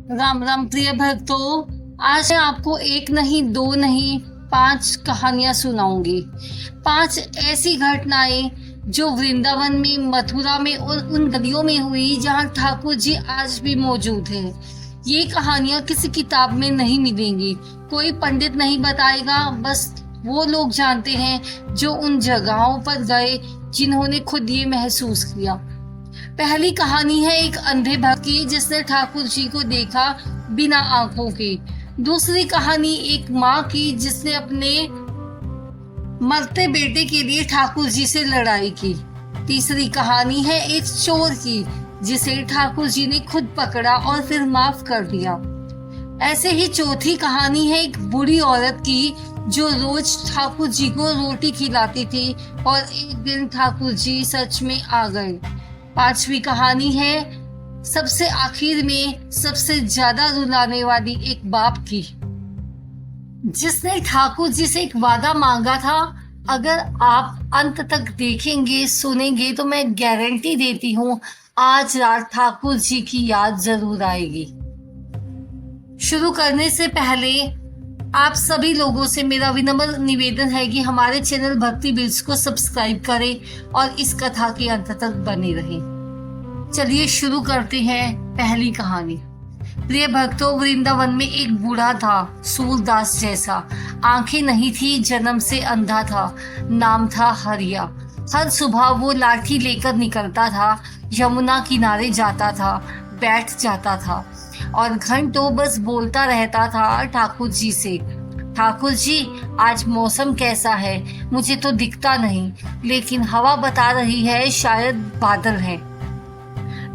राम राम प्रिय भक्तों। आज मैं आपको एक नहीं, दो नहीं, 5 कहानियां सुनाऊंगी। 5 ऐसी घटनाएं जो वृंदावन में, मथुरा में और उन गलियों में हुई जहां ठाकुर जी आज भी मौजूद हैं। ये कहानियां किसी किताब में नहीं मिलेंगी, कोई पंडित नहीं बताएगा, बस वो लोग जानते हैं जो उन जगहों पर गए, जिन्होंने खुद ये महसूस किया। पहली कहानी है एक अंधे भक्त की जिसने ठाकुर जी को देखा बिना आंखों के। दूसरी कहानी एक माँ की जिसने अपने मरते बेटे के लिए ठाकुर जी से लड़ाई की। तीसरी कहानी है एक चोर की जिसे ठाकुर जी ने खुद पकड़ा और फिर माफ कर दिया। ऐसे ही चौथी कहानी है एक बूढ़ी औरत की जो रोज ठाकुर जी को रोटी खिलाती थी और एक दिन ठाकुर जी सच में आ गए। पांचवी कहानी है सबसे आखिर में सबसे ज्यादा रुलाने वाली एक बाप की, जिसने ठाकुर जी से एक वादा मांगा था। अगर आप अंत तक देखेंगे, सुनेंगे तो मैं गारंटी देती हूँ आज रात ठाकुर जी की याद जरूर आएगी। शुरू करने से पहले आप सभी लोगों से मेरा विनम्र निवेदन है कि हमारे चैनल भक्ति बिल्स को सब्सक्राइब करें और इस कथा के अंत तक बने रहें। चलिए शुरू करते हैं पहली कहानी। प्रिय भक्तों, वृंदावन में एक बूढ़ा था, सूरदास जैसा। आंखें नहीं थी, जन्म से अंधा था। नाम था हरिया। हर सुबह वो लाठी लेकर निकलता था, यमुना किनारे जाता था, बैठ जाता था और घंटों बस बोलता रहता था ठाकुर जी से। ठाकुर जी, आज मौसम कैसा है? मुझे तो दिखता नहीं, लेकिन हवा बता रही है शायद बादल है।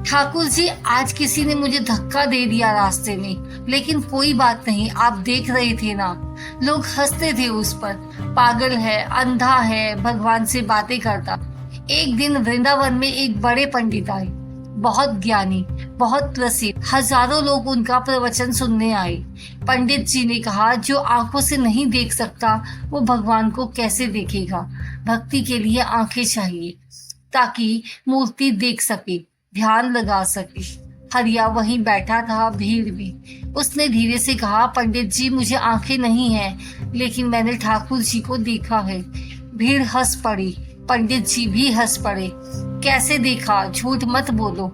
ठाकुर जी, आज किसी ने मुझे धक्का दे दिया रास्ते में, लेकिन कोई बात नहीं, आप देख रहे थे ना। लोग हंसते थे उस पर, पागल है, अंधा है, भगवान से बातें करता। एक दिन वृंदावन में एक बड़े पंडित आए, बहुत ज्ञानी, बहुत प्रसिद्ध। हजारों लोग उनका प्रवचन सुनने आए। पंडित जी ने कहा, जो आंखों से नहीं देख सकता वो भगवान को कैसे देखेगा? भक्ति के लिए आंखें चाहिए ताकि मूर्ति देख सके, ध्यान लगा सके। हरिया वहीं बैठा था भीड़ में। उसने धीरे से कहा, पंडित जी, मुझे आंखें नहीं हैं, लेकिन मैंने ठाकुर जी को देखा है। भीड़ हंस पड़ी, पंडित जी भी हंस पड़े। कैसे देखा? झूठ मत बोलो।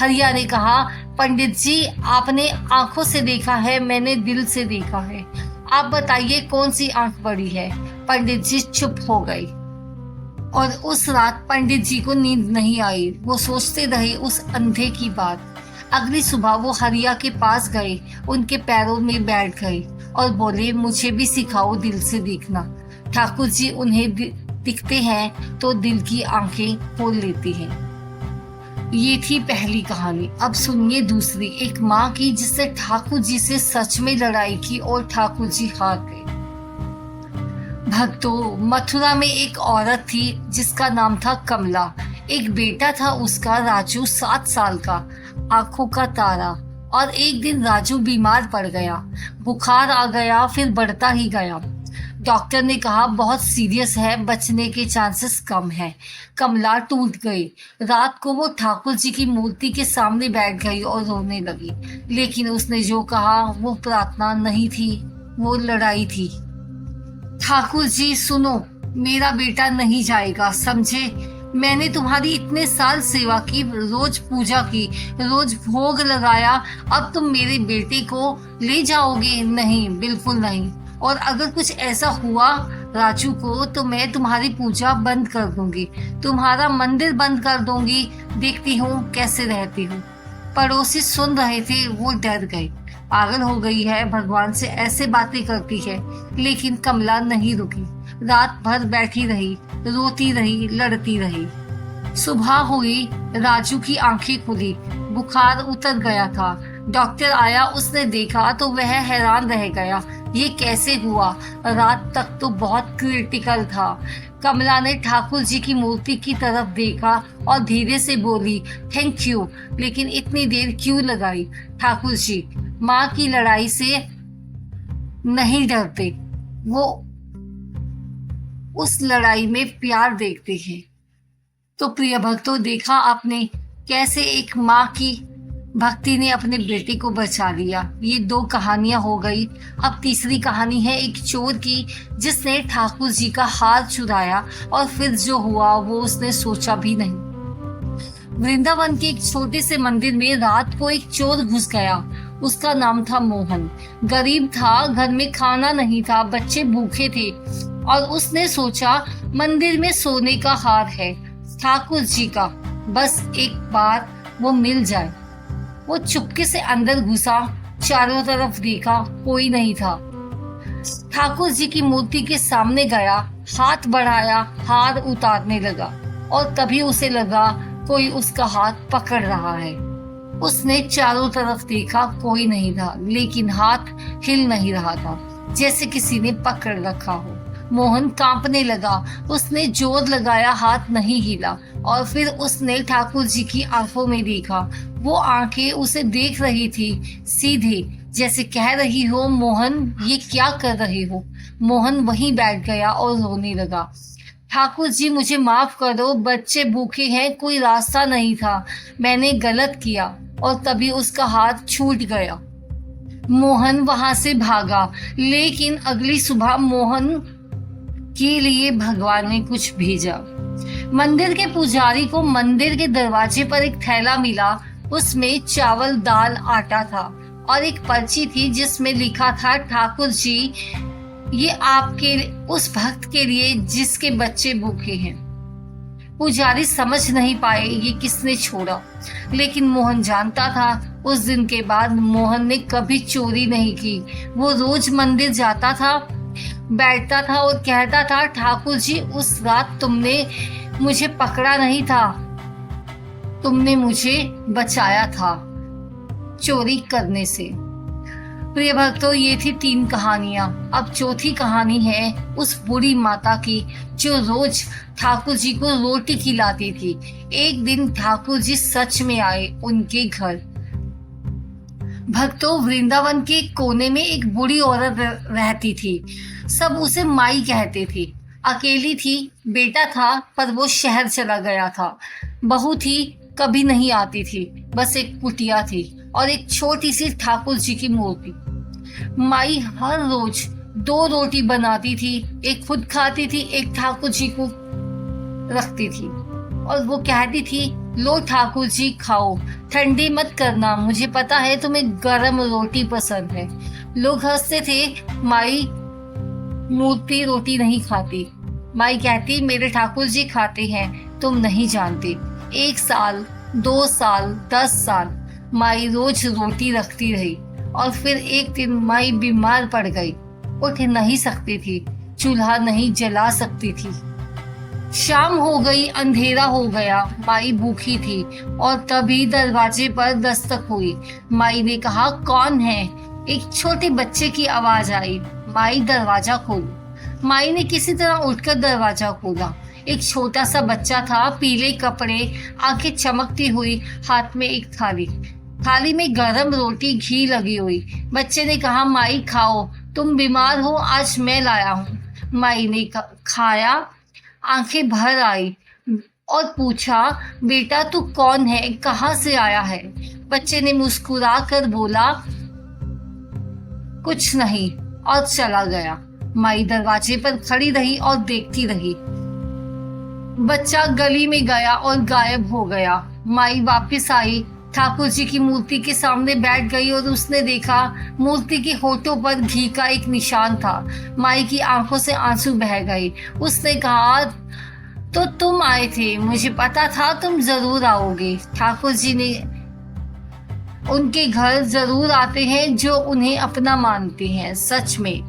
हरिया ने कहा, पंडित जी, आपने आंखों से देखा है, मैंने दिल से देखा है। आप बताइए कौन सी आंख बड़ी है? पंडित जी चुप हो गए और उस रात पंडित जी को नींद नहीं आई। वो सोचते रहे उस अंधे की बात। अगली सुबह वो हरिया के पास गए, उनके पैरों में बैठ गए और बोले, मुझे भी सिखाओ दिल से देखना। ठाकुर जी उन्हें दिखते हैं तो दिल की आंखें खोल लेती हैं। ये थी पहली कहानी। अब सुनिए दूसरी, एक माँ की जिसने ठाकुर जी से सच में लड़ाई की और ठाकुर जी हार गए। भक्तों, मथुरा में एक औरत थी जिसका नाम था कमला। एक बेटा था उसका, राजू, 7 साल का, आंखों का तारा। और एक दिन राजू बीमार पड़ गया, बुखार आ गया, फिर बढ़ता ही गया। डॉक्टर ने कहा बहुत सीरियस है, बचने के चांसेस कम है। कमला टूट गई। रात को वो ठाकुर जी की मूर्ति के सामने बैठ गई और रोने लगी। लेकिन उसने जो कहा वो प्रार्थना नहीं थी, वो लड़ाई थी। ठाकुर जी सुनो, मेरा बेटा नहीं जाएगा, समझे? मैंने तुम्हारी इतने साल सेवा की, रोज पूजा की, रोज भोग लगाया, अब तुम मेरे बेटे को ले जाओगे? नहीं, बिल्कुल नहीं। और अगर कुछ ऐसा हुआ राजू को तो मैं तुम्हारी पूजा बंद कर दूंगी, तुम्हारा मंदिर बंद कर दूंगी। देखती हूँ कैसे रहती हूँ। पड़ोसी सुन रहे थे, वो डर गए। पागल हो गई है, भगवान से ऐसे बातें करती है। लेकिन कमला नहीं रुकी, रात भर बैठी रही, रोती रही, लड़ती रही। सुबह हुई, राजू की आंखें खुली, बुखार उतर गया था। डॉक्टर आया, उसने देखा तो वह हैरान रह गया, ये कैसे हुआ? रात तक तो बहुत क्रिटिकल था। कमला ने ठाकुर जी की मूर्ति की तरफ देखा और धीरे से बोली, थैंक यू। लेकिन इतनी देर क्यों लगाई? ठाकुर जी माँ की लड़ाई से नहीं डरते, वो उस लड़ाई में प्यार देखते हैं। तो प्रिय भक्तों, देखा आपने कैसे एक माँ की भक्ति ने अपने बेटे को बचा लिया। ये 2 कहानियां हो गई। अब तीसरी कहानी है एक चोर की, जिसने ठाकुर जी का हार चुराया और फिर जो हुआ वो उसने सोचा भी नहीं। वृंदावन के एक छोटे से मंदिर में रात को एक चोर घुस गया। उसका नाम था मोहन। गरीब था, घर में खाना नहीं था, बच्चे भूखे थे और उसने सोचा मंदिर में सोने का हार है ठाकुर जी का, बस एक बार वो मिल जाए। वो चुपके से अंदर घुसा, चारों तरफ देखा, कोई नहीं था। ठाकुर जी की मूर्ति के सामने गया, हाथ बढ़ाया, हार उतारने लगा और तभी उसे लगा कोई उसका हाथ पकड़ रहा है। उसने चारों तरफ देखा, कोई नहीं था, लेकिन हाथ हिल नहीं रहा था, जैसे किसी ने पकड़ रखा हो। मोहन कांपने लगा। उसने जोर लगाया, हाथ नहीं हिला और फिर उसने ठाकुर जी की आंखों में देखा। वो आंखें उसे देख रही थी सीधे, जैसे कह रही हो, मोहन ये क्या कर रहे हो। मोहन वहीं बैठ गया और रोने लगा। ठाकुर जी मुझे माफ करो, बच्चे भूखे हैं, कोई रास्ता नहीं था, मैंने गलत किया। और तभी उसका हाथ छूट गया। मोहन वहां से भागा, लेकिन अगली सुबह मोहन के लिए भगवान ने कुछ भेजा। मंदिर के पुजारी को मंदिर के दरवाजे पर एक थैला मिला। उसमें चावल, दाल, आटा था और एक पर्ची थी जिसमें लिखा था, ठाकुर जी ये आपके उस भक्त के लिए जिसके बच्चे भूखे हैं। पुजारी समझ नहीं पाए ये किसने छोड़ा, लेकिन मोहन जानता था। उस दिन के बाद मोहन ने कभी चोरी नहीं की। वो रोज मंदिर जाता था, बैठता था और कहता था, ठाकुर जी उस रात तुमने मुझे पकड़ा नहीं था, तुमने मुझे बचाया था चोरी करने से। प्रिय भक्तों, ये थी 3 कहानियां। अब चौथी कहानी है उस बूढ़ी माता की जो रोज ठाकुर जी को रोटी खिलाती थी। एक दिन ठाकुर जी सच में आए उनके घर। भक्तों, वृंदावन के कोने में एक बूढ़ी औरत रहती थी। सब उसे माई कहते थे। अकेली थी, बेटा था पर वो शहर चला गया था। बहू थी, कभी नहीं आती थी, बस एक कुटिया थी और एक छोटी सी ठाकुर जी की मूर्ति। माई हर रोज 2 रोटी बनाती थी, एक खुद खाती थी, एक ठाकुर जी को रखती थी और वो कहती थी, लो ठाकुर जी खाओ, ठंडी मत करना, मुझे पता है तुम्हें गरम रोटी पसंद है। लोग हंसते थे, माई मूर्ति रोटी नहीं खाती। माई कहती, मेरे ठाकुर जी खाते हैं, तुम नहीं जानते। 1 साल, 2 साल, 10 साल माई रोज रोटी रखती रही और फिर एक दिन माई बीमार पड़ गई। उठ नहीं सकती थी, चूल्हा नहीं जला सकती थी। शाम हो गई, अंधेरा हो गया, माई भूखी थी और तभी दरवाजे पर दस्तक हुई। माई ने कहा, कौन है? एक छोटे बच्चे की आवाज आई। माई दरवाजा खोलो। माई ने किसी तरह उठकर दरवाजा खोला। एक छोटा सा बच्चा था, पीले कपड़े, आंखें चमकती हुई, हाथ में एक थाली, थाली में गरम रोटी, घी लगी हुई। बच्चे ने कहा, माई खाओ, तुम बीमार हो, आज मैं लाया हूँ। माई ने खाया, आंखें भर आई और पूछा, बेटा तू कौन है, कहाँ से आया है? बच्चे ने मुस्कुरा कर बोला, कुछ नहीं, और चला गया। माई दरवाजे पर खड़ी रही और देखती रही। बच्चा गली में गया और गायब हो गया। माई वापस आई, ठाकुर जी की मूर्ति के सामने बैठ गई और उसने देखा मूर्ति के होठों पर घी का एक निशान था। माई की आंखों से आंसू बह गए। उसने कहा, तो तुम आए थे, मुझे पता था तुम जरूर आओगे। ठाकुर जी ने उनके घर जरूर आते हैं जो उन्हें अपना मानते हैं, सच में।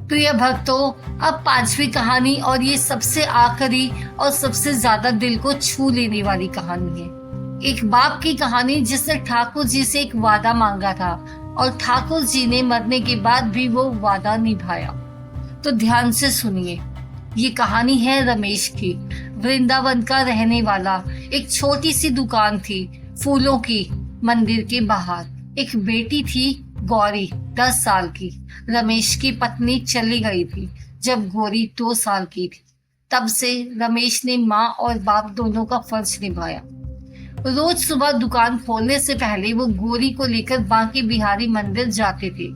प्रिय भक्तों, अब 5वीं कहानी और ये सबसे आखिरी और सबसे ज्यादा दिल को छू लेने वाली कहानी है। एक बाप की कहानी जिसने ठाकुर जी से एक वादा मांगा था और ठाकुर जी ने मरने के बाद भी वो वादा निभाया। तो ध्यान से सुनिए। ये कहानी है रमेश की। वृंदावन का रहने वाला। एक छोटी सी दुकान थी फूलों की मंदिर के बाहर। एक बेटी थी गौरी, 10 साल की। रमेश की पत्नी चली गई थी जब गौरी 2 साल की थी। तब से रमेश ने माँ और बाप दोनों का फर्ज निभाया। रोज सुबह दुकान खोलने से पहले वो गौरी को लेकर बांके बिहारी मंदिर जाते थे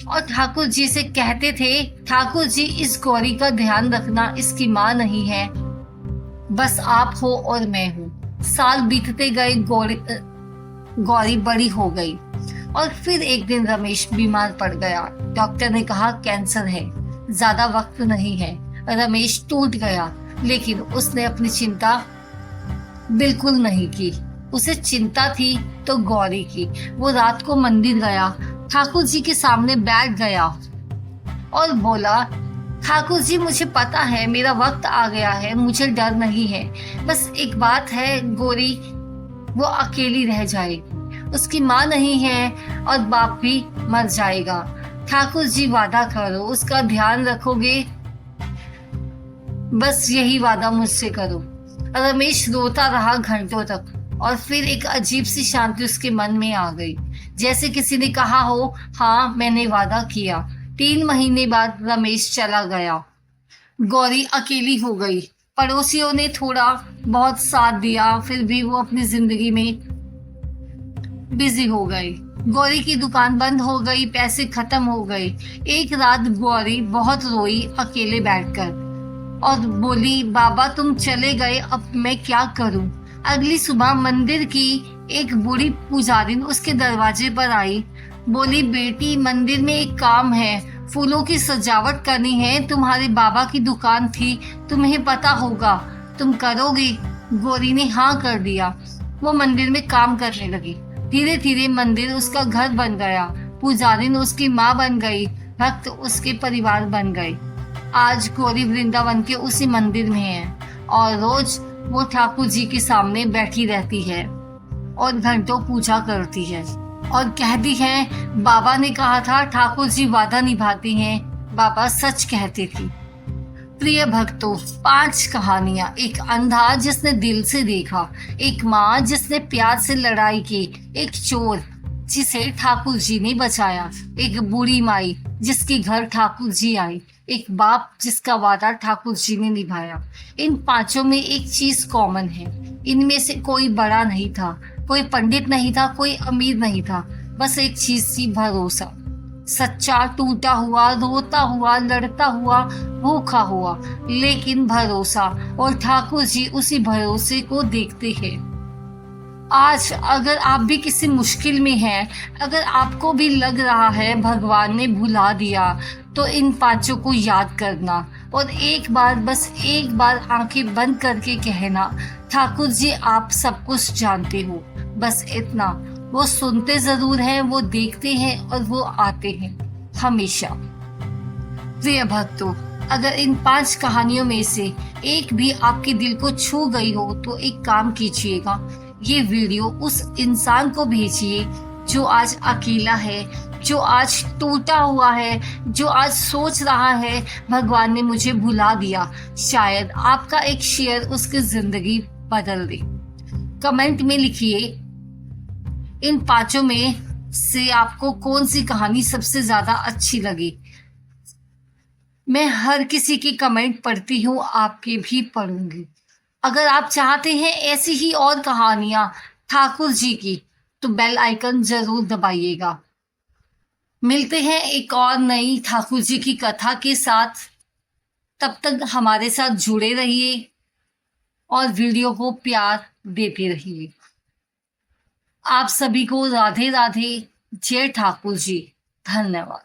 और ठाकुर जी से कहते थे, ठाकुर जी इस गौरी का ध्यान रखना, इसकी माँ नहीं है, बस आप हो और मैं हूँ। साल बीतते गए, गौरी बड़ी हो गई और फिर एक दिन रमेश बीमार पड़ गया। डॉक्टर ने कहा कैंसर है, ज्यादा वक्त नहीं है। रमेश टूट गया, लेकिन उसने अपनी चिंता बिल्कुल नहीं की। उसे चिंता थी तो गौरी की। वो रात को मंदिर गया, ठाकुर जी के सामने बैठ गया और बोला, ठाकुर जी मुझे पता है मेरा वक्त आ गया है, मुझे डर नहीं है, बस एक बात है गौरी, वो अकेली रह जाए, उसकी माँ नहीं है और बाप भी मर जाएगा। ठाकुर जी वादा करो, उसका ध्यान रखोगे, बस यही वादा मुझसे करो। रमेश रोता रहा घंटों तक और फिर एक अजीब सी शांति उसके मन में आ गई, जैसे किसी ने कहा हो, हाँ मैंने वादा किया। 3 महीने बाद रमेश चला गया, गौरी अकेली हो गई। पड़ोसियों ने थोड़ा बहुत साथ दिया, फिर भी वो अपनी जिंदगी में बिजी हो गई। गौरी की दुकान बंद हो गई, पैसे खत्म हो गए। एक रात गौरी बहुत रोई अकेले बैठकर और बोली, बाबा तुम चले गए, अब मैं क्या करूं। अगली सुबह मंदिर की एक बूढ़ी पुजारिन उसके दरवाजे पर आई, बोली, बेटी मंदिर में एक काम है, फूलों की सजावट करनी है, तुम्हारे बाबा की दुकान थी, तुम्हें पता होगा, तुम करोगी। गौरी ने हाँ कर दिया। वो मंदिर में काम करने लगी। धीरे धीरे मंदिर उसका घर बन गया, पुजारिन उसकी माँ बन गई, भक्त उसके परिवार बन गए। आज गौरी वृंदावन के उसी मंदिर में है और रोज वो ठाकुर जी के सामने बैठी रहती है और घंटों पूजा करती है और कहती है, बाबा ने कहा था ठाकुर जी वादा निभाते हैं, बाबा सच कहते थे। प्रिय भक्तों, 5 कहानियां। एक अंधा जिसने दिल से देखा, एक माँ जिसने प्यार से लड़ाई की, एक चोर जिसे ठाकुर जी ने बचाया, एक बूढ़ी माई जिसके घर ठाकुर जी आई, एक बाप जिसका वादा ठाकुर जी ने निभाया। इन 5 में एक चीज कॉमन है, इनमें से कोई बड़ा नहीं था, कोई पंडित नहीं था, कोई अमीर नहीं था, बस एक चीज थी, भरोसा। सच्चा, टूटा हुआ, रोता हुआ, लड़ता हुआ, भूखा हुआ, लेकिन भरोसा। और ठाकुर जी उसी भरोसे को देखते हैं। आज अगर आप भी किसी मुश्किल में हैं, अगर आपको भी लग रहा है भगवान ने भुला दिया, तो इन 5 को याद करना और एक बार, बस एक बार आंखें बंद करके कहना, ठाकुर जी आप सब कुछ जानते हो, बस इतना। वो सुनते जरूर हैं, वो देखते हैं और वो आते हैं हमेशा। प्रिय भक्तों, अगर इन 5 कहानियों में से एक भी आपके दिल को छू गई हो तो एक काम कीजिएगा, ये वीडियो उस इंसान को भेजिए जो आज अकेला है, जो आज टूटा हुआ है, जो आज सोच रहा है भगवान ने मुझे भुला दिया। शायद आपका एक शेयर उसकी जिंदगी बदल दे। कमेंट में लिखिए इन 5 में से आपको कौन सी कहानी सबसे ज्यादा अच्छी लगी। मैं हर किसी की कमेंट पढ़ती हूँ, आपके भी पढ़ूंगी। अगर आप चाहते हैं ऐसी ही और कहानियां ठाकुर जी की, तो बेल आइकन जरूर दबाइएगा। मिलते हैं एक और नई ठाकुर जी की कथा के साथ। तब तक हमारे साथ जुड़े रहिए और वीडियो को प्यार देते रहिए। आप सभी को राधे राधे, जय ठाकुर जी, धन्यवाद।